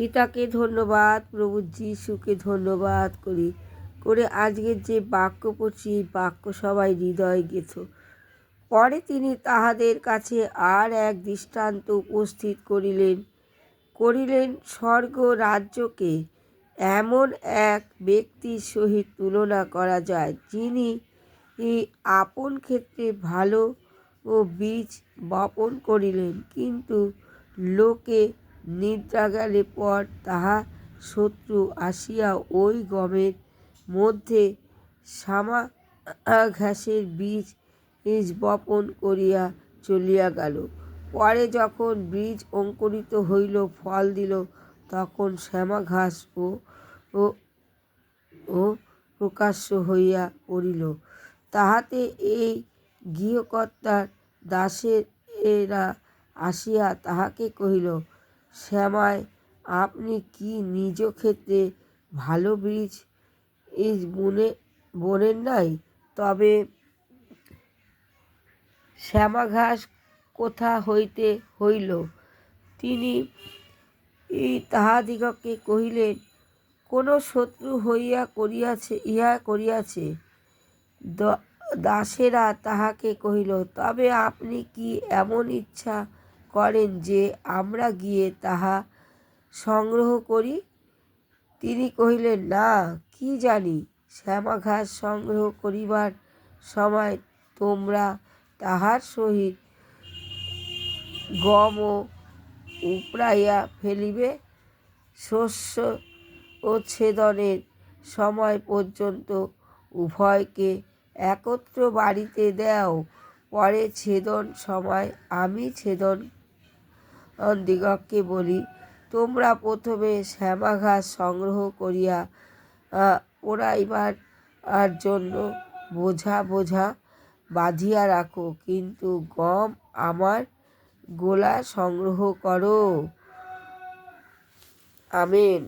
পিতাকে ধন্যবাদ, প্রভু যিশুকে ধন্যবাদ করে আজকের যে বাক্য পড়ছি এই বাক্য সবাই হৃদয় গেঁথো। পরে তিনি তাহাদের কাছে আর এক দৃষ্টান্ত উপস্থিত করিলেন স্বর্গ রাজ্যকে এমন এক ব্যক্তির সহিত তুলনা করা যায়, যিনি আপন ক্ষেত্রে ভালো ও বীজ বপন করিলেন, কিন্তু লোকে নিদ্রা গেলে পর তাহা শত্রু আসিয়া ওই গমের মধ্যে ঘাসের বীজ বপন করিয়া চলিয়া গেল। পরে যখন বীজ অঙ্কুরিত হইল, ফল দিল, তখন ঘাস ও প্রকাশ্য হইয়া পড়িল। তাহাতে এই গৃহকর্তার দাসেরা আসিয়া তাহাকে কহিল, শ্যামায় আপনি কি নিজ ক্ষেত্রে ভালো বীজ বোনেন নাই? তবে শ্যামাঘাস কোথা হইতে হইল? তিনি তাহাদিগকে কহিলেন, কোন শত্রু ইহা করিয়াছে। দাসেরা তাহাকে কহিল, তবে আপনি কি এমন ইচ্ছা করেন যে আমরা গিয়ে তাহা সংগ্রহ করি? তিনি কহিলেন, না, কি জানি। শ্যামাঘাস সংগ্রহ করিবার সময় তোমরা তাহার সহিত গমও উপড়াইয়া ফেলিবে। শস্য ও ছেদনের সময় পর্যন্ত উভয়কে একত্র বাড়িতে দাও। পরে ছেদন সময় আমি দিগকে বলি, তোমরা প্রথমে শ্যামাঘাস সংগ্রহ করিয়া পোড়াইবার জন্য বোঝা বোঝা বাঁধিয়া রাখো, কিন্তু গম আমার গোলা সংগ্রহ করো। আমেন।